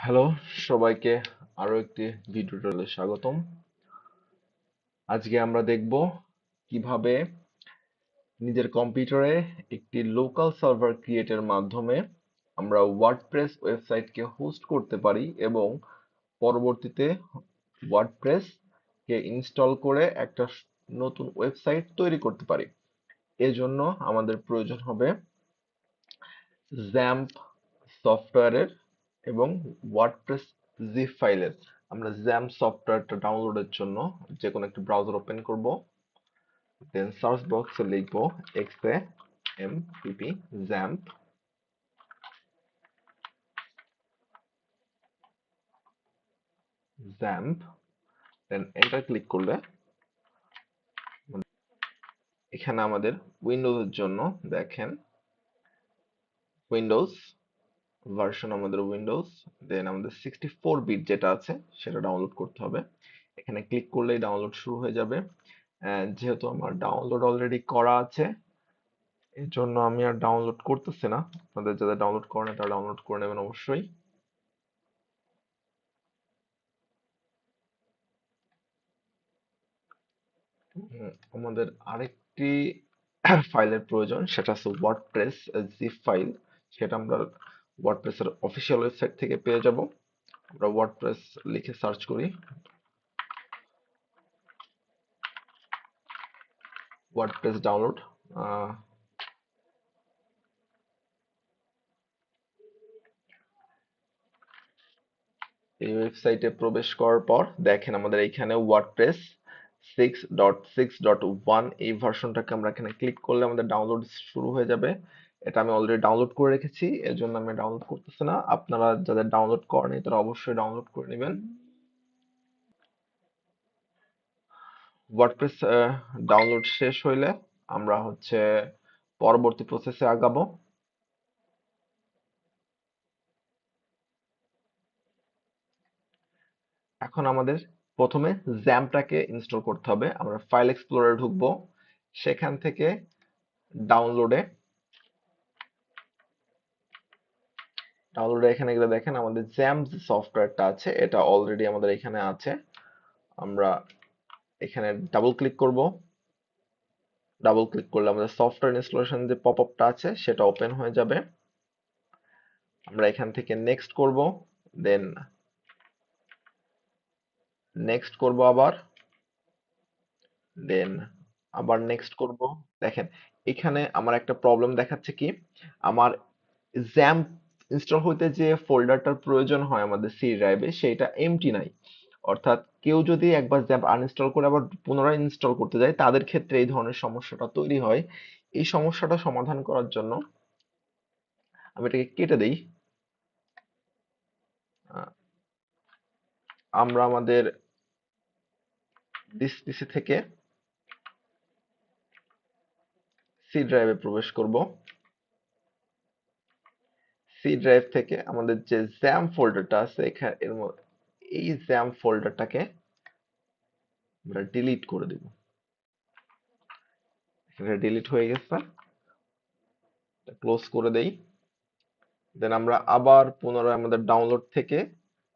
Hello, সবাইকে আরো একটি ভিডিও টিউটোরিয়ালে স্বাগতম। আজকে আমরা দেখব কিভাবে নিজের কম্পিউটারে একটি লোকাল সার্ভার ক্রিয়েটের মাধ্যমে আমরা ওয়ার্ডপ্রেস ওয়েবসাইটকে হোস্ট করতে পারি এবং পরবর্তীতে ওয়ার্ডপ্রেস কে ইনস্টল করে একটা নতুন ওয়েবসাইট তৈরি করতে পারি। এজন্য আমাদের প্রয়োজন হবে জ্যাম্প সফটওয়্যারের এবং ওয়ার্ডপ্রেস জিপ ফাইলের। আমরা জ্যাম্প সফটওয়্যারটা ডাউনলোডের জন্য যে কোনো একটি ব্রাউজার ওপেন করব, দেন সার্চ বক্সে লিখব XAMPP XAMPP, XAMPP, then enter click করলে এখানে আমাদের উইন্ডোজের জন্য দেখেন উইন্ডোজ ভার্সন, আমাদের উইন্ডোজ, দেন আমাদের 64 বিট যেটা আছে সেটা ডাউনলোড করতে হবে। এখানে ক্লিক করলেই ডাউনলোড শুরু হয়ে যাবে। যেহেতু আমার ডাউনলোড অলরেডি করা আছে এর জন্য আমি আর ডাউনলোড করতেছি না। আপনাদের যাদের ডাউনলোড করেন তারা ডাউনলোড করে নেবেন অবশ্যই। আমাদের আরেকটি ফাইলের প্রয়োজন, সেটা হচ্ছে ওয়ার্ডপ্রেস জিপ ফাইল। সেটা আমরা ওয়ার্ডপ্রেসের অফিসিয়াল ওয়েবসাইট থেকে পেয়ে যাব। আমরা ওয়ার্ডপ্রেস লিখে সার্চ করি, ওয়ার্ডপ্রেস ডাউনলোড। এই ওয়েবসাইটে প্রবেশ করার পর দেখেন আমাদের এইখানে ওয়ার্ডপ্রেস 6.6.1 এই ভার্সনটাকে আমরা এখানে ক্লিক করলে আমাদের ডাউনলোড শুরু হয়ে যাবে। এটা আমি অলরেডি ডাউনলোড করে রেখেছি, এর জন্য আমি ডাউনলোড করতেছি না। আপনারা যাদের ডাউনলোড করেনি তারা অবশ্যই ডাউনলোড করে নেবেন। ওয়ার্ডপ্রেস ডাউনলোড শেষ হইলে আমরা পরবর্তী প্রসেসে আগাবো। এখন আমাদের প্রথমে জ্যাম্পটাকে ইনস্টল করতে হবে। আমরা ফাইল এক্সপ্লোরারে ঢুকবো, সেখান থেকে ডাউনলোডে এখানে গেলে দেখেন আমাদের জ্যাম্প যে সফটওয়্যারটা আছে এটা অলরেডি আমাদের এখানে আছে। আমরা এখানে ডাবল ক্লিক করব, ডাবল ক্লিক করলে আমাদের সফটওয়্যার ইনস্টলেশন যে পপআপটা আছে সেটা ওপেন হয়ে যাবে। আমরা এখান থেকে নেক্সট করব, দেন নেক্সট করব আবার, দেন আবার নেক্সট করব। দেখেন এখানে আমার একটা প্রবলেম দেখাচ্ছে কি, আমার জ্যাম্প ইনস্টল হইতে যে ফোল্ডারটার প্রয়োজন হয় আমাদের সি ড্রাইভে সেইটা এমটি নাই। অর্থাৎ কেউ যদি একবার জ্যাম্প আনইনস্টল করে আবার পুনরায় ইনস্টল করতে যায় তাদের ক্ষেত্রে এই ধরনের সমস্যাটা তৈরি হয়। এই সমস্যাটা সমাধান করার জন্য আমি এটাকে কেটে দেই। আহ, আমরা আমাদের ডিস পিসি থেকে সি ড্রাইভে প্রবেশ করব। সি ড্রাইভ থেকে আমাদের যে জ্যাম ফোল্ডারটা আছে এখানে এই জ্যাম ফোল্ডারটাকে আমরা ডিলিট করে দেব। এটা ডিলিট হয়ে গেছে, ক্লোজ করে দেই। দেন আমরা আবার পুনরায় আমাদের ডাউনলোড থেকে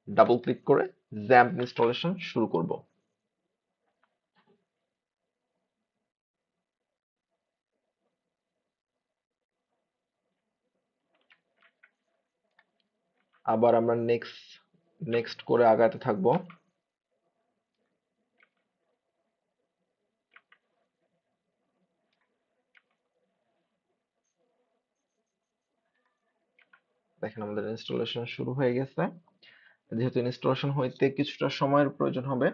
ডাবল ক্লিক করে জ্যাম্প ইনস্টলেশন শুরু করব। আবার আমরা নেক্সট নেক্সট করে আগাতে থাকবো। দেখেন আমাদের ইনস্টলেশন শুরু হয়ে গেছে। যেহেতু ইনস্টলেশন হইতে কিছুটা সময়ের প্রয়োজন হবে,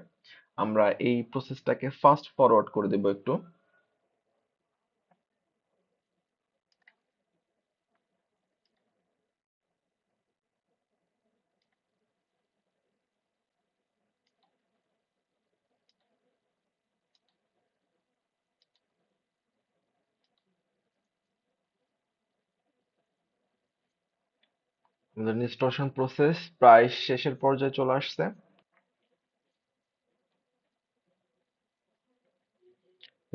আমরা এই প্রসেসটাকে ফাস্ট ফরওয়ার্ড করে দেব একটু। আমাদের ইনস্টলেশন প্রসেস প্রায় শেষের পর্যায়ে চলে আসছে।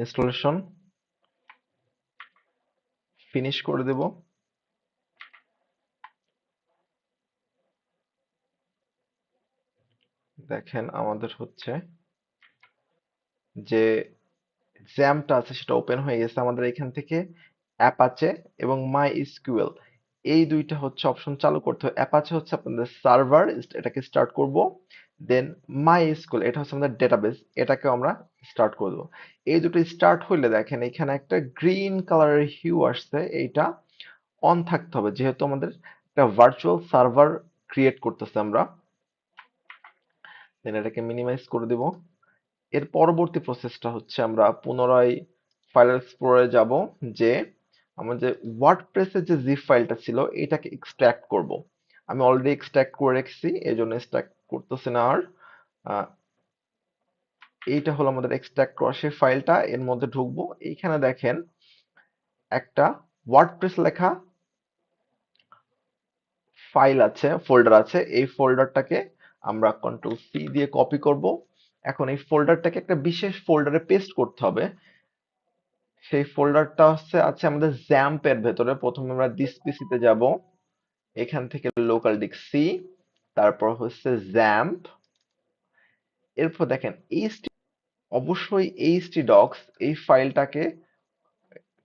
ইনস্টলেশন ফিনিশ করে দেব। দেখেন আমাদের হচ্ছে যে জ্যামটা আছে সেটা ওপেন হয়ে গেছে। আমাদের এখান থেকে অ্যাপাচে এবং মাই এসকিউএল এই দুইটা হচ্ছে অপশন চালু করতে হবে। অ্যাপাচে হচ্ছে আপনাদের সার্ভার, এটাকে স্টার্ট করব। দেন মাই এসকিউএল এটা হচ্ছে আমাদের ডেটাবেস, এটাকে আমরা স্টার্ট করব। এই দুটো স্টার্ট হইলে দেখেন এখানে একটা গ্রিন কালারের হিউ আসছে, এইটা অন থাকতে হবে যেহেতু আমাদের একটা ভার্চুয়াল সার্ভার ক্রিয়েট করতেছে আমরা। দেন এটাকে মিনিমাইজ করে দিব। এর পরবর্তী প্রসেসটা হচ্ছে আমরা পুনরায় ফাইল এক্সপ্লোরে যাব, যে আমাদের ওয়ার্ডপ্রেসের যে জিপ ফাইলটা ছিল এটাকে এক্সট্রাক্ট করব। আমি অলরেডি এক্সট্রাক্ট করে রেখেছি, এই জন্য এক্সট্রাক্ট করতেছি না আর। এইটা হলো আমাদের এক্সট্রাক্ট করা সেই ফাইলটা, এর মধ্যে ঢুকবো। এইখানে দেখেন একটা ওয়ার্ডপ্রেস লেখা ফাইল আছে, ফোল্ডার আছে। এই ফোল্ডারটাকে আমরা কন্ট্রোল সি দিয়ে কপি করব। এখন এই ফোল্ডারটাকে একটা বিশেষ ফোল্ডারে পেস্ট করতে হবে। সেই ফোল্ডারটা আছে আমাদের জ্যাম্প এর ভেতরে। প্রথমে আমরা দিস পিসিতে যাব, এখান থেকে লোকাল ডিস্ক সি, তারপর হচ্ছে জ্যাম্প, এরপর দেখেন এইচটি, অবশ্যই এইচটি ডক্স এই ফাইলটাকে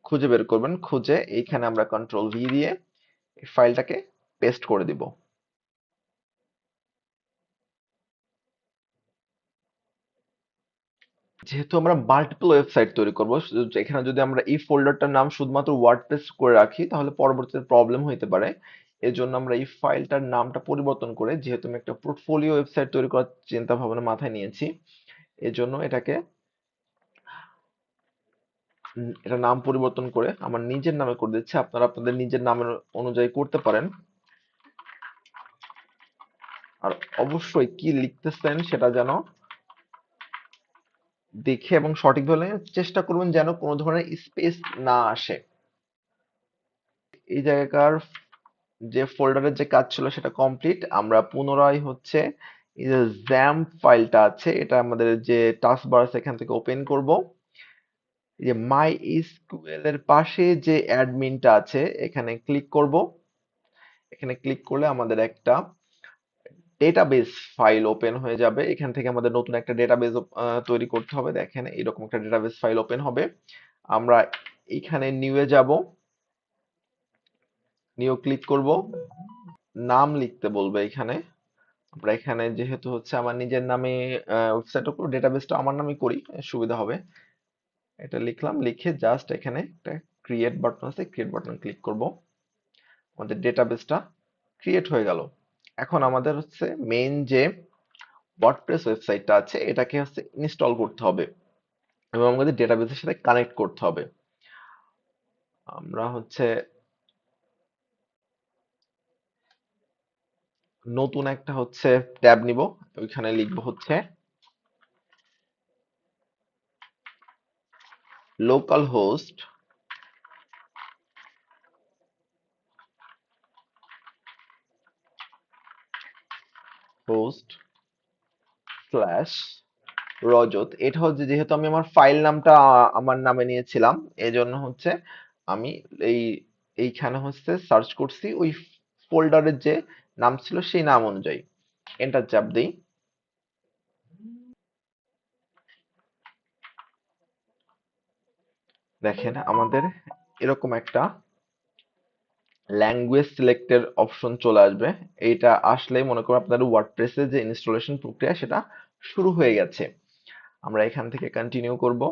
খুঁজে বের করবেন। খুঁজে এইখানে আমরা কন্ট্রোল ভি দিয়ে এই ফাইলটাকে পেস্ট করে দিব। যেহেতু আমরা মাল্টিপল ওয়েবসাইট তৈরি করব, এখানে যদি আমরা এই ফোল্ডারটার নাম শুধুমাত্র ওয়ার্ডপ্রেস করে রাখি তাহলে পরবর্তীতে প্রবলেম হইতে পারে। এজন্য আমরা এই ফাইলটার নামটা পরিবর্তন করে, যেহেতু আমি একটা পোর্টফোলিও ওয়েবসাইট তৈরি করার চিন্তা ভাবনা মাথায় নিয়েছি, এজন্য এটা নাম পরিবর্তন করে আমার নিজের নামে করে দিচ্ছি। আপনারা আপনাদের নিজের নামের অনুযায়ী করতে পারেন। আর অবশ্যই কি লিখতেছেন সেটা যেন দেখে এবং সঠিকভাবে চেষ্টা করবেন, যেন কোনো ধরনের স্পেস না আসে। এই জায়গাকার যে ফোল্ডারের যে কাজ ছিল সেটা কমপ্লিট। আমরা পুনরায় হচ্ছে এই যে জ্যাম্প ফাইলটা আছে, এটা আমাদের যে টাস্ক বার আছে এখান থেকে ওপেন করব। এই যে মাই এসকিউএল এর পাশে যে অ্যাডমিনটা আছে এখানে ক্লিক করব। এখানে ক্লিক করলে আমাদের একটা ডেটাবেস ফাইল ওপেন হয়ে যাবে। এখান থেকে আমাদের নতুন একটা ডেটাবেস তৈরি করতে হবে। দেখেন এরকম একটা ডেটাবেস ফাইল ওপেন হবে। আমরা এখানে নিউ এ যাব, নিউ ক্লিক করব, নাম লিখতে বলবে এখানে। আমরা এখানে যেহেতু হচ্ছে আমার নিজের নামে ওয়েবসাইট উপর ডেটাবেসটা আমার নামে করি, সুবিধা হবে। এটা লিখলাম, লিখে জাস্ট এখানে একটা ক্রিয়েট বাটন আছে, ক্রিয়েট বাটন ক্লিক করব। আমাদের ডেটাবেসটা ক্রিয়েট হয়ে গেল। এখন আমাদের হচ্ছে মেইন যে ওয়ার্ডপ্রেস ওয়েবসাইটটা আছে এটাকে হচ্ছে ইনস্টল করতে হবে এবং আমাদের ডেটাবেসের সাথে কানেক্ট করতে হবে। আমরা হচ্ছে নতুন একটা হচ্ছে ট্যাব নিব, ওইখানে লিখবো হচ্ছে লোকাল হোস্ট হোস্ট স্ল্যাশ রজত। এটা হচ্ছে যেহেতু আমি আমার ফাইল নামটা আমার নামে নিয়েছিলাম, এজন্য হচ্ছে আমি এই এইখানে হচ্ছে সার্চ করছি ওই ফোল্ডারের যে নাম ছিল সেই নাম অনুযায়ী। এন্টার চাপ দিই। দেখেন আমাদের এরকম একটা ল্যাঙ্গুয়েজ সিলেক্টের অপশন চলে আসবে। এইটা আসলেই মনে করুন আপনার ওয়ার্ডপ্রেসের যে ইনস্টলেশন প্রক্রিয়া সেটা শুরু হয়ে গেছে। আমরা এখান থেকে কন্টিনিউ করব।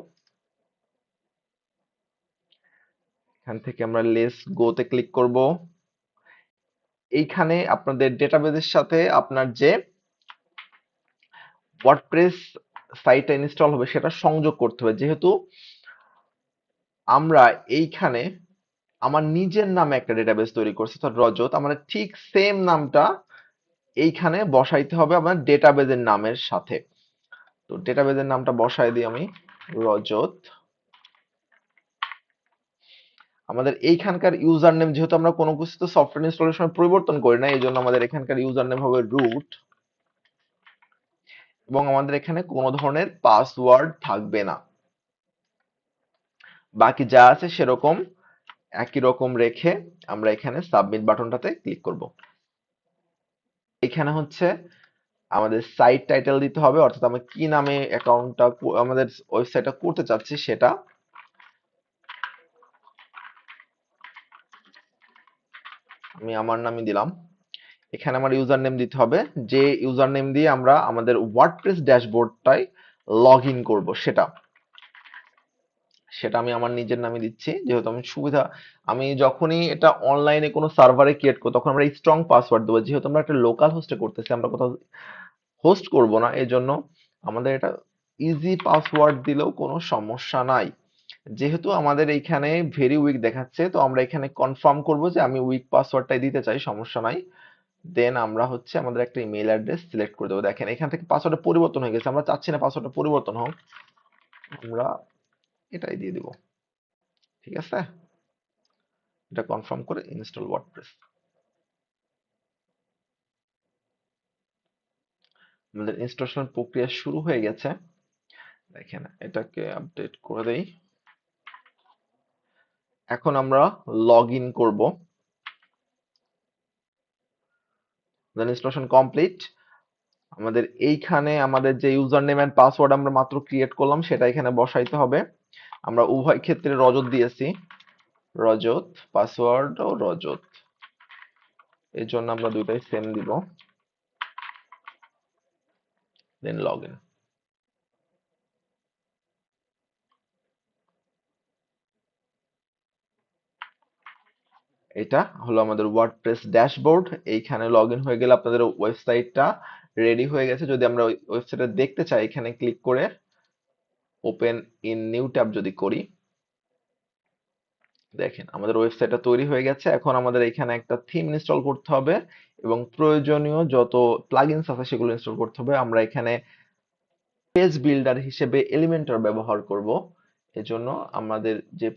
এখান থেকে আমরা লেটস গো তে ক্লিক করব। এইখানে আপনাদের ডেটাবেসের সাথে আপনার যে ওয়ার্ডপ্রেস সাইটটা ইনস্টল হবে সেটা সংযোগ করতে হবে। যেহেতু আমরা এইখানে আমার নিজের নামে একটা ডেটাবেস তৈরি করছি তো রজত, আমরা ঠিক সেম নামটা এইখানে বসাইতে হবে আমার ডেটাবেসের নামের সাথে। তো ডেটাবেসের নামটা বসাই দিই আমি রজত। আমাদের এইখানকার ইউজার নেম, যেহেতু আমরা কোনো কিছু তো সফটওয়্যার ইনস্টলের সময় পরিবর্তন করি না, এই জন্য আমাদের এখানকার ইউজার নেম হবে রুট এবং আমাদের এখানে কোনো ধরনের পাসওয়ার্ড থাকবে না। বাকি যা আছে সেরকম একই রকম রেখে আমরা এখানে সাবমিট বাটনটাতে ক্লিক করব। এখানে হচ্ছে আমাদের সাইট টাইটেল দিতে হবে, অর্থাৎ আমি কি নামে অ্যাকাউন্টটা আমাদের ওয়েবসাইটটা করতে চাচ্ছি সেটা। আমি আমার নামই দিলাম। এখানে আমার ইউজার নেম দিতে হবে, যে ইউজার নেম দিয়ে আমরা আমাদের ওয়ার্ডপ্রেস ড্যাশবোর্ডটায় লগ ইন করবো সেটা। সেটা আমি আমার নিজের নামে দিচ্ছি, যেহেতু আমি সুবিধা, আমি যখনই এটা অনলাইনে কোনো সার্ভারে ক্রিয়েট করব তখন আমরা স্ট্রং পাসওয়ার্ড দেবো, যেহেতু আমরা একটা লোকাল হোস্টে করতেছি, আমরা কোথাও হোস্ট করব না, এই জন্য আমাদের এটা ইজি পাসওয়ার্ড দিলেও কোনো সমস্যা নাই। যেহেতু আমাদের এইখানে ভেরি উইক দেখাচ্ছে, তো আমরা এখানে কনফার্ম করব যে আমি উইক পাসওয়ার্ডটাই দিতে চাই, সমস্যা নাই। দেন আমরা হচ্ছে আমাদের একটা ইমেল অ্যাড্রেস সিলেক্ট করে দেবো। দেখেন এখান থেকে পাসওয়ার্ডটা পরিবর্তন হয়ে গেছে, আমরা চাচ্ছি না পাসওয়ার্ডটা পরিবর্তন হোক, আমরা এটাই দিয়ে দিব। ঠিক আছে, এটা কনফার্ম করে ইনস্টল ওয়ার্ডপ্রেস। আমাদের ইনস্টলেশন প্রক্রিয়া শুরু হয়ে গেছে। দেখেন এটাকে আপডেট করে দেই। এখন আমরা লগ ইন করবো। দেন ইনস্টলেশন কমপ্লিট। আমাদের এইখানে আমাদের যে ইউজার নেম এন্ড পাসওয়ার্ড আমরা মাত্র ক্রিয়েট করলাম সেটা এখানে বসাইতে হবে। আমরা উভয় ক্ষেত্রে রজত দিয়েছি, রজত পাসওয়ার্ড ও রজত, এই জন্য আমরা দুইটাই সেম দিব। দেন লগ ইন। এটা হলো আমাদের ওয়ার্ডপ্রেস ড্যাশবোর্ড। এইখানে লগ ইন হয়ে গেলে আপনাদের ওয়েবসাইটটা রেডি হয়ে গেছে। যদি আমরা ওয়েবসাইটটা দেখতে চাই, এখানে ক্লিক করে ওপেন ইন নিউ ট্যাব যদি করি, দেখেন আমাদের ওয়েবসাইটটা তৈরি হয়ে গেছে। এখন আমাদের এখানে একটা থিম ইনস্টল করতে হবে এবং প্রয়োজনীয় যত প্লাগইনস আছে সেগুলো ইনস্টল করতে হবে। আমরা এখানে পেজ বিল্ডার হিসেবে এলিমেন্টর ব্যবহার করব। এজন্য আমাদের যে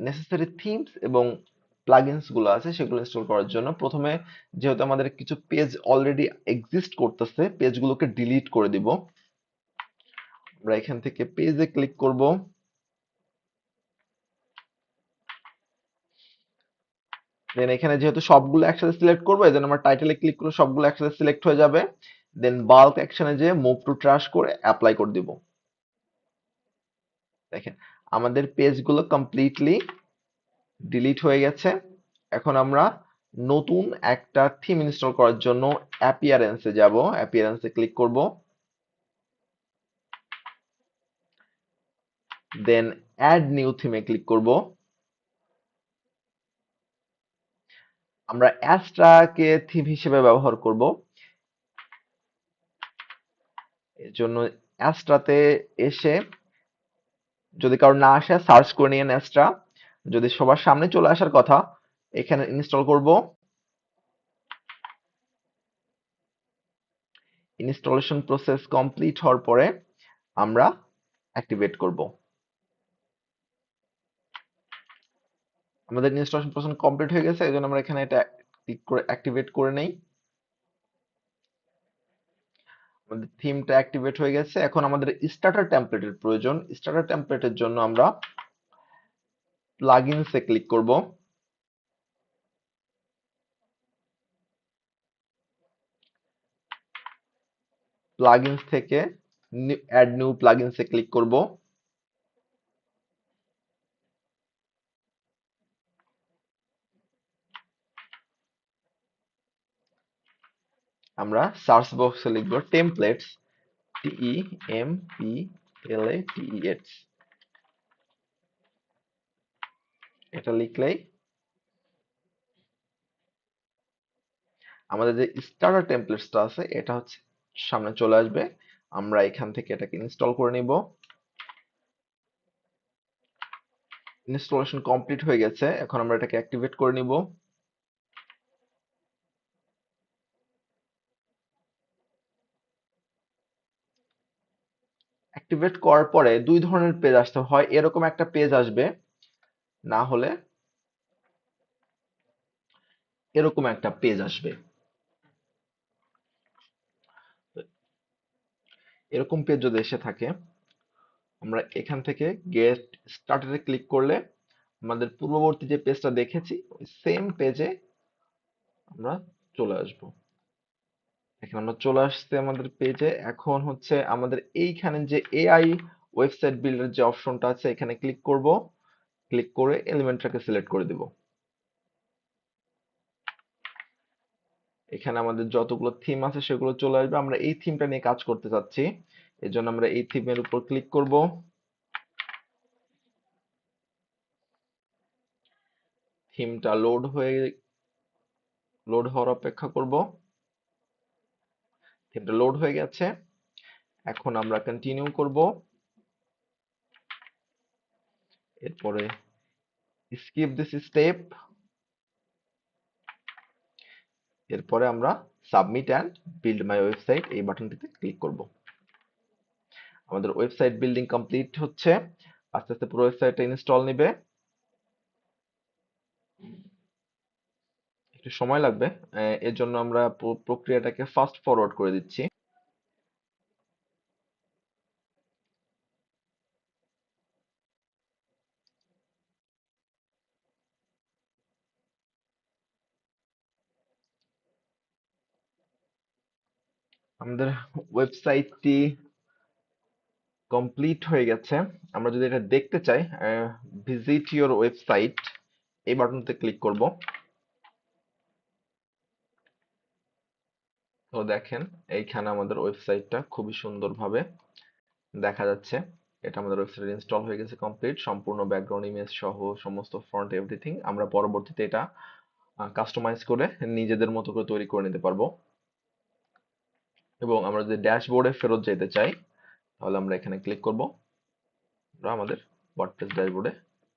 নেসেসারি থিমস এবং প্লাগইনস গুলো আছে সেগুলো ইনস্টল করার জন্য প্রথমে, যেহেতু আমাদের কিছু পেজ অলরেডি এক্সিস্ট করতেছে, পেজগুলোকে ডিলিট করে দিব। আমরা এখান থেকে পেজে ক্লিক করব। দেন এখানে যেহেতু সবগুলো একসাথে সিলেক্ট করবো, এজন্য আমরা টাইটেলে ক্লিক করে সবগুলো একসাথে সিলেক্ট হয়ে যাবে। দেন বাল্ক অ্যাকশনে যে মুভ টু ট্রাশ করে অ্যাপ্লাই করে দিব। দেখেন আমাদের পেজগুলো কমপ্লিটলি ডিলিট হয়ে গেছে। এখন আমরা নতুন একটা থিম ইনস্টল করার জন্য অ্যাপিয়ারেন্সে যাব, অ্যাপিয়ারেন্সে ক্লিক করব। দেন অ্যাড নিউ থিমে ক্লিক করব। আমরা অ্যাস্ট্রাকে থিম হিসেবে ব্যবহার করব, এর জন্য অ্যাস্ট্রাতে এসে, যদি কারো না আসে সার্চ করে নিয়ে অ্যাস্ট্রা, যদি সবার সামনে চলে আসার কথা, এখানে ইনস্টল করব। ইনস্টলেশন প্রসেস কমপ্লিট হওয়ার পরে আমরা অ্যাক্টিভেট করব। আমাদের ইনস্টলেশন প্রসেস কমপ্লিট হয়ে গেছে, এই জন্য আমরা এখানে এটা ক্লিক করে অ্যাক্টিভেট করে নেই। আমাদের থিমটা অ্যাক্টিভেট হয়ে গেছে। এখন আমাদের স্টার্টার টেমপ্লেটের প্রয়োজন। স্টার্টার টেমপ্লেটের জন্য আমরা প্লাগইনসে ক্লিক করব। প্লাগইনস থেকে অ্যাড নিউ প্লাগইনসে ক্লিক করব। আমরা সার্চ বক্সে লিখব টেমপ্লেটস, TEMPLATES। এটা লিখলেই আমাদের যে স্টার্টার টেমপ্লেটসটা আছে এটা হচ্ছে সামনে চলে আসবে। আমরা এখান থেকে এটাকে ইনস্টল করে নিব। ইনস্টলেশন কমপ্লিট হয়ে গেছে, এখন আমরা এটাকে অ্যাক্টিভেট করে নিব। অ্যাক্টিভেট করার পরে দুই ধরনের পেজ আসতে হয়, এরকম একটা পেজ আসবে, না হলে এরকম একটা পেজ আসবে। এরকম পেজ যদি এসে থাকে, আমরা এখান থেকে গেট স্টার্টেডে ক্লিক করলে আমাদের পূর্ববর্তী যে পেজটা দেখেছি ওই সেম পেজে আমরা চলে আসব। এখন আমরা চলে আসছি আমাদের পেজে। এখন হচ্ছে আমাদের এইখানে যে এআই ওয়েবসাইট বিল্ডার যে অপশনটা আছে এখানে ক্লিক করব। ক্লিক করে এলিমেন্টটাকে সিলেক্ট করে দিব। এখানে আমাদের যতগুলো থিম আছে সেগুলো চলে আসবে। আমরা এই থিমটা নিয়ে কাজ করতে চাচ্ছি, এর জন্য আমরা এই থিমের উপর ক্লিক করব। থিমটা লোড হওয়ার অপেক্ষা করব। থিমটা লোড হয়ে গেছে। এখন আমরা কন্টিনিউ করব। এরপরে স্কিপ দিস স্টেপ। এরপরে আমরা submit and build my website এই বাটনটিতে ক্লিক করব। আমাদের ওয়েবসাইট বিল্ডিং কমপ্লিট হচ্ছে। আস্তে আস্তে পুরো ওয়েবসাইটটা ইনস্টল নেবে, একটু সময় লাগবে। এর জন্য আমরা প্রক্রিয়াটাকে ফাস্ট ফরওয়ার্ড করে দিচ্ছি। আমাদের ওয়েবসাইটটি কমপ্লিট হয়ে গেছে। আমরা যদি এটা দেখতে চাই, ভিজিট ইওর ওয়েবসাইট এই বাটনতে ক্লিক করব। তো দেখেন এইখানে আমাদের ওয়েবসাইটটা খুবই সুন্দরভাবে দেখা যাচ্ছে। এটা আমাদের ওয়েবসাইট ইনস্টল হয়ে গেছে কমপ্লিট, সম্পূর্ণ ব্যাকগ্রাউন্ড ইমেজ সহ সমস্ত ফন্ট এভরিথিং। আমরা পরবর্তীতে এটা কাস্টমাইজ করে নিজেদের মতো করে তৈরি করে নিতে পারবো। এবং আমরা যদি ড্যাশবোর্ডে ফেরত যেতে চাই তাহলে আমরা এখানে ক্লিক করব। আমরা আমাদের ওয়ার্ডপ্রেস ড্যাশবোর্ডে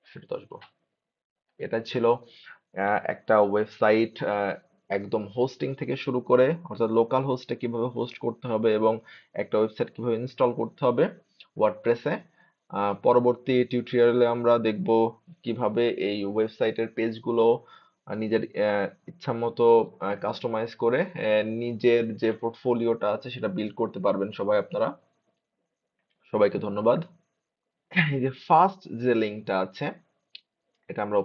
ফেরত আসবো। এটা ছিল একটা ওয়েবসাইট একদম হোস্টিং থেকে শুরু করে, অর্থাৎ লোকাল হোস্টে কিভাবে হোস্ট করতে হবে এবং একটা ওয়েবসাইট কিভাবে ইনস্টল করতে হবে ওয়ার্ডপ্রেসে। পরবর্তী টিউটোরিয়ালে আমরা দেখব কিভাবে এই ওয়েবসাইটের পেজগুলো নিজের ইচ্ছা মতো কাস্টমাইজ করে নিজের যে পোর্টফোলিওটা আছে সেটা বিল্ড করতে পারবেন সবাই আপনারা। সবাইকে ধন্যবাদ। এই যে ফার্স্ট যে লিঙ্কটা আছে এটা আমরা